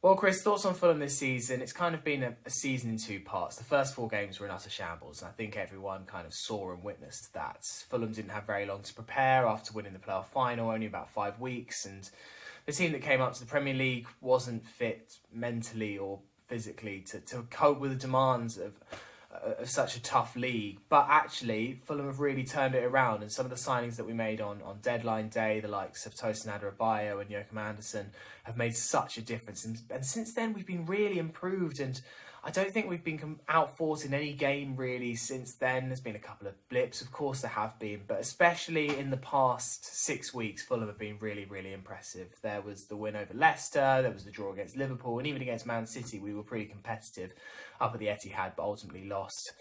Well, Chris, thoughts on Fulham this season? It's kind of been a season in two parts. The first 4 games were in utter shambles, and I think everyone kind of saw and witnessed that. Fulham didn't have very long to prepare after winning the playoff final, only about 5 weeks, and the team that came up to the Premier League wasn't fit mentally or physically to cope with the demands of such a tough league. But actually, Fulham have really turned it around, and some of the signings that we made on deadline day, the likes of Tosin Adarabioyo and Joachim Andersen, have made such a difference. And since then, we've been really improved, and I don't think we've been outfought in any game really since then. There's been a couple of blips, of course there have been, but especially in the past 6 weeks, Fulham have been really, really impressive. There was the win over Leicester, there was the draw against Liverpool, and even against Man City, we were pretty competitive up at the Etihad, but ultimately lost.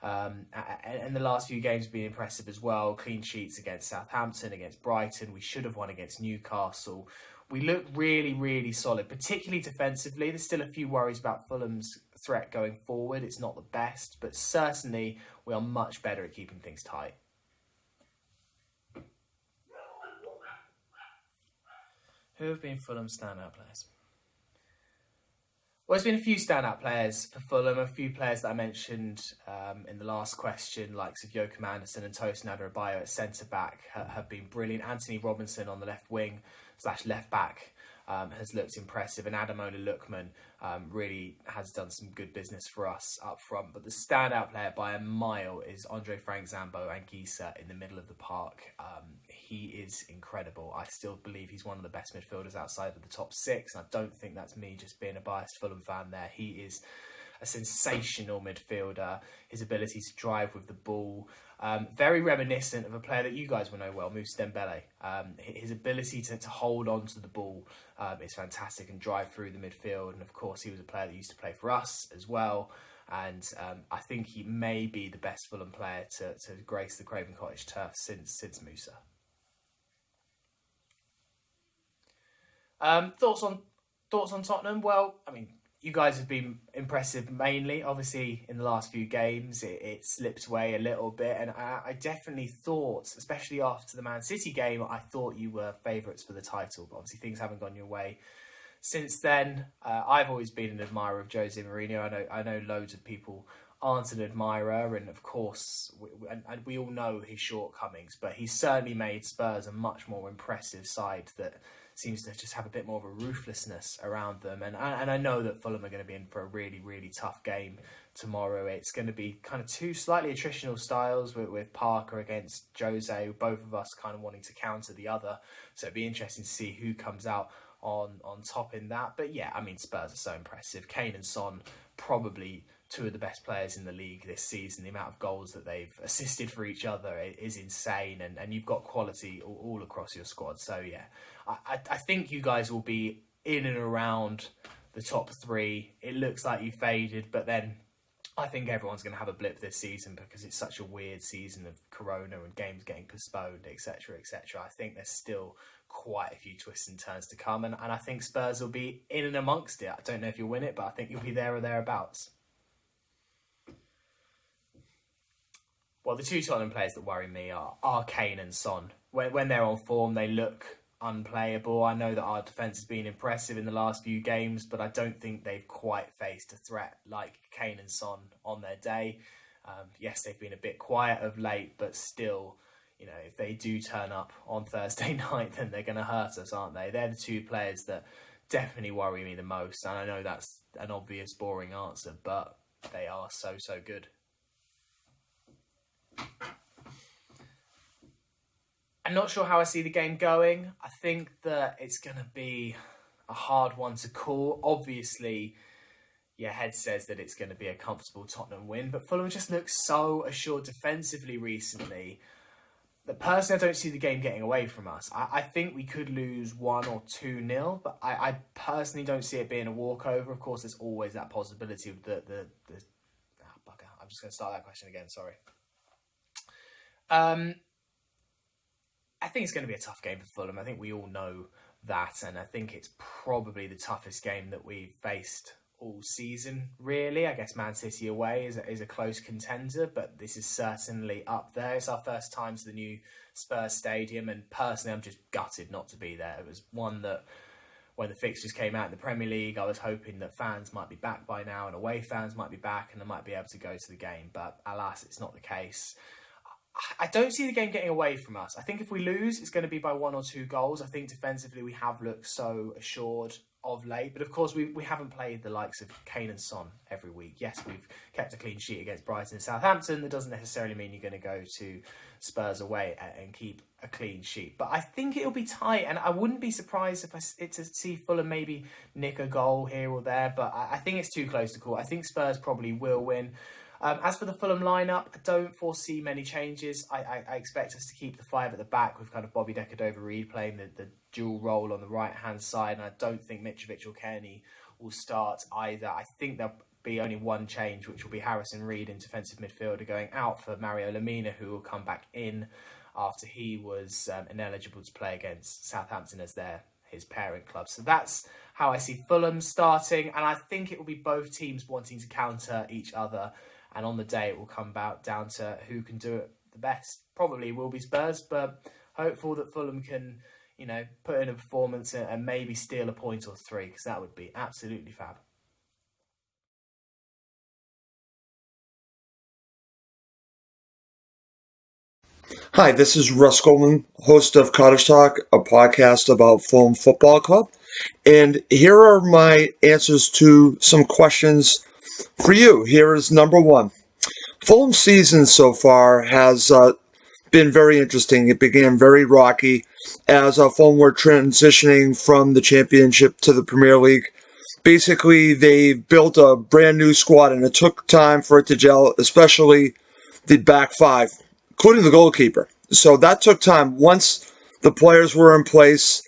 And the last few games have been impressive as well. Clean sheets against Southampton, against Brighton. We should have won against Newcastle. We look really, really solid, particularly defensively. There's still a few worries about Fulham's threat going forward. It's not the best, but certainly we are much better at keeping things tight. Who have been Fulham's standout players? Well, there's been a few standout players for Fulham, a few players that I mentioned in the last question, likes of Joachim Andersen and Tosin Adarabioyo at centre-back have been brilliant. Anthony Robinson on the left wing / left back has looked impressive, and Ademola Lookman really has done some good business for us up front. But the standout player by a mile is Andre Frank Zambo Anguissa in the middle of the park. He is incredible. I still believe he's one of the best midfielders outside of the top 6, and I don't think that's me just being a biased Fulham fan there. He is a sensational midfielder. His ability to drive with the ball, very reminiscent of a player that you guys will know well, Moussa Dembele. His ability to hold on to the ball is fantastic and drive through the midfield. And of course, he was a player that used to play for us as well. And I think he may be the best Fulham player to grace the Craven Cottage turf since Moussa. Thoughts on Tottenham? Well, I mean, you guys have been impressive mainly. Obviously, in the last few games, it slipped away a little bit. And I definitely thought, especially after the Man City game, I thought you were favourites for the title. But obviously, things haven't gone your way since then. I've always been an admirer of Jose Mourinho. I know loads of people aren't an admirer. And of course, we all know his shortcomings. But he's certainly made Spurs a much more impressive side that seems to just have a bit more of a ruthlessness around them. And I know that Fulham are going to be in for a really, really tough game tomorrow. It's going to be kind of two slightly attritional styles with Parker against Jose, both of us kind of wanting to counter the other. So it'd be interesting to see who comes out on top in that. But yeah, I mean, Spurs are so impressive. Kane and Son, probably two of the best players in the league this season. The amount of goals that they've assisted for each other is insane, and you've got quality all across your squad. So yeah, I think you guys will be in and around the top 3. It looks like you faded, but then I think everyone's going to have a blip this season because it's such a weird season of Corona and games getting postponed, etc., etc. I think there's still quite a few twists and turns to come, and I think Spurs will be in and amongst it. I don't know if you'll win it, but I think you'll be there or thereabouts. Well, the two Tottenham players that worry me are Kane and Son. When they're on form, they look unplayable. I know that our defence has been impressive in the last few games, but I don't think they've quite faced a threat like Kane and Son on their day. Yes, they've been a bit quiet of late, but still, you know, if they do turn up on Thursday night, then they're going to hurt us, aren't they? They're the two players that definitely worry me the most. And I know that's an obvious, boring answer, but they are so good. I'm not sure how I see the game going. I think that it's going to be a hard one to call. Obviously, your head says that it's going to be a comfortable Tottenham win, but Fulham just looks so assured defensively recently that personally I don't see the game getting away from us. I think we could lose 1 or 2-0, but I personally don't see it being a walkover. Of course, there's always that possibility of the bugger. I'm just going to start that question again, sorry. I think it's going to be a tough game for Fulham. I think we all know that, and I think it's probably the toughest game that we've faced all season, really. I guess Man City away is a close contender, but this is certainly up there. It's our first time to the new Spurs stadium, and personally I'm just gutted not to be there. It was one that when the fixtures came out in the Premier League, I was hoping that fans might be back by now and away fans might be back and they might be able to go to the game. But alas, it's not the case. I don't see the game getting away from us. I think if we lose, it's going to be by 1 or 2 goals. I think defensively we have looked so assured of late. But of course, we haven't played the likes of Kane and Son every week. Yes, we've kept a clean sheet against Brighton and Southampton. That doesn't necessarily mean you're going to go to Spurs away and keep a clean sheet. But I think it'll be tight. And I wouldn't be surprised to see Fulham maybe nick a goal here or there. But I think it's too close to call. I think Spurs probably will win. As for the Fulham lineup, I don't foresee many changes. I expect us to keep the 5 at the back with kind of Bobby Decordova-Reid playing the dual role on the right-hand side. And I don't think Mitrovic or Kearney will start either. I think there'll be only one change, which will be Harrison Reed in defensive midfielder going out for Mario Lemina, who will come back in after he was ineligible to play against Southampton as his parent club. So that's how I see Fulham starting. And I think it will be both teams wanting to counter each other. And on the day, it will come down to who can do it the best. Probably will be Spurs, but hopeful that Fulham can, put in a performance and maybe steal a point or 3, because that would be absolutely fab. Hi, this is Russ Coleman, host of Cottage Talk, a podcast about Fulham Football Club. And here are my answers to some questions for you. Here is number 1. Fulham's season so far has been very interesting. It began very rocky as Fulham were transitioning from the Championship to the Premier League. Basically, they built a brand new squad, and it took time for it to gel, especially the back 5, including the goalkeeper. So that took time. Once the players were in place,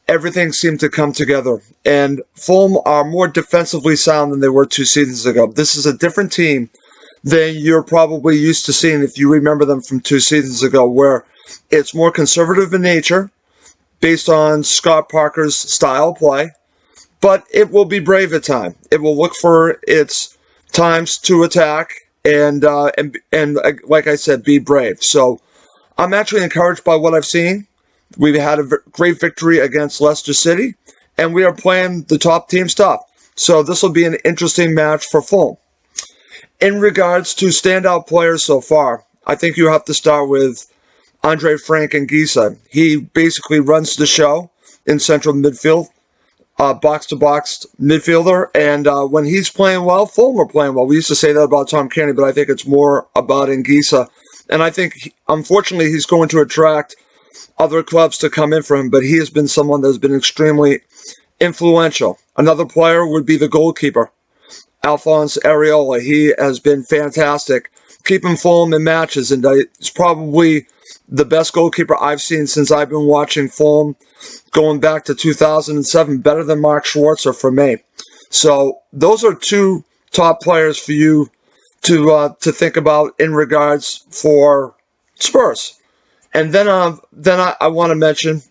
everything seemed to come together. And Fulham are more defensively sound than they were 2 seasons ago. This is a different team than you're probably used to seeing if you remember them from 2 seasons ago, where it's more conservative in nature, based on Scott Parker's style of play, but it will be brave at times. It will look for its times to attack and like I said, be brave. So I'm actually encouraged by what I've seen. We've had a great victory against Leicester City, and we are playing the top team stuff. So this will be an interesting match for Fulham. In regards to standout players so far, I think you have to start with Andre Frank Anguissa. He basically runs the show in central midfield, box-to-box midfielder, and when he's playing well, Fulham are playing well. We used to say that about Tom Kearney, but I think it's more about Anguissa. And I think, unfortunately, he's going to attract other clubs to come in for him, but he has been someone that's been extremely influential. Another player would be the goalkeeper, Alphonse Areola. He has been fantastic, keeping Fulham in matches, and he's probably the best goalkeeper I've seen since I've been watching Fulham going back to 2007, better than Mark Schwarzer for me. So those are 2 top players for you to think about in regards for Spurs. And then I want to mention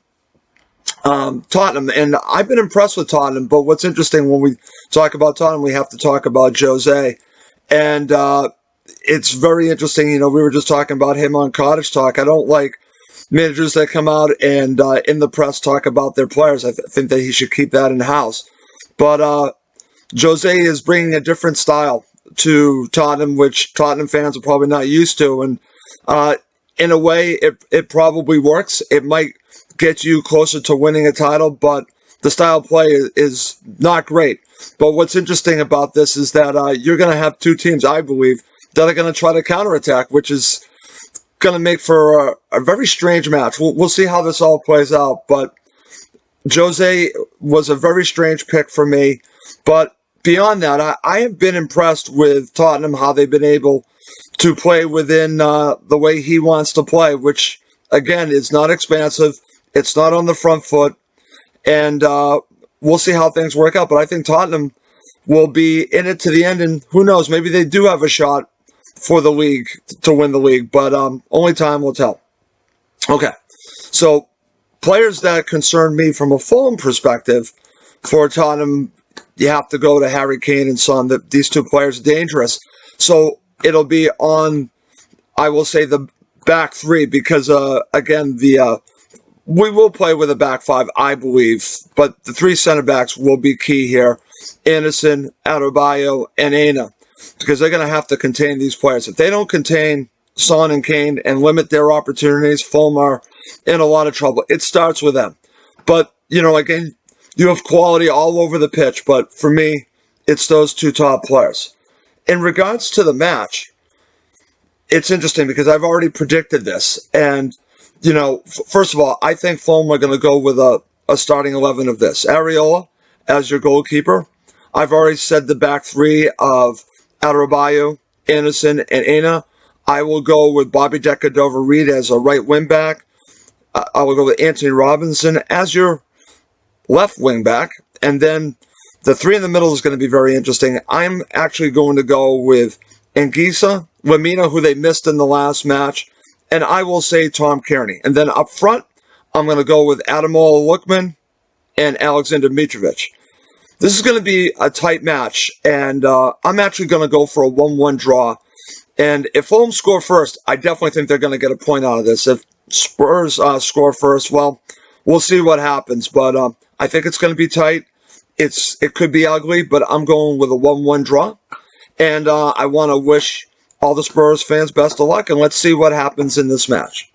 Tottenham, and I've been impressed with Tottenham. But what's interesting, when we talk about Tottenham, we have to talk about Jose, and it's very interesting. We were just talking about him on Cottage Talk. I don't like managers that come out and in the press talk about their players. I think that he should keep that in house. But Jose is bringing a different style to Tottenham, which Tottenham fans are probably not used to, and in a way, it probably works. It might get you closer to winning a title, but the style of play is not great. But what's interesting about this is that you're going to have 2 teams, I believe, that are going to try to counterattack, which is going to make for a very strange match. We'll see how this all plays out, but Jose was a very strange pick for me. But beyond that, I have been impressed with Tottenham, how they've been able to play within the way he wants to play, which, again, is not expansive. It's not on the front foot. And we'll see how things work out. But I think Tottenham will be in it to the end. And who knows, maybe they do have a shot for the league, to win the league. But only time will tell. Okay, so players that concern me from a Fulham perspective for Tottenham, you have to go to Harry Kane and Son. These 2 players are dangerous. So it'll be on, I will say, the back 3, because, again, the we will play with a back five, I believe, but the three center backs will be key here. Anderson, Adebayo, and Aina, because they're going to have to contain these players. If they don't contain Son and Kane and limit their opportunities, Fulham are in a lot of trouble. It starts with them. But, again, you have quality all over the pitch, but for me, it's those two top players. In regards to the match, it's interesting because I've already predicted this. And, first of all, I think Fulham are going to go with a starting 11 of this. Areola as your goalkeeper. I've already said the back three of Adebayo, Anderson, and Aina. I will go with Bobby Decker-Dover-Reed as a right wing back. I will go with Anthony Robinson as your left wing back. And then the three in the middle is going to be very interesting. I'm actually going to go with Anguissa, Lamina, who they missed in the last match, and I will say Tom Kearney. And then up front, I'm going to go with Ademola Lookman and Alexander Mitrovic. This is going to be a tight match, and I'm actually going to go for a 1-1 draw. And if Fulham score first, I definitely think they're going to get a point out of this. If Spurs score first, well, we'll see what happens. But I think it's going to be tight. It could be ugly, but I'm going with a 1-1 draw. And I want to wish all the Spurs fans best of luck, and let's see what happens in this match.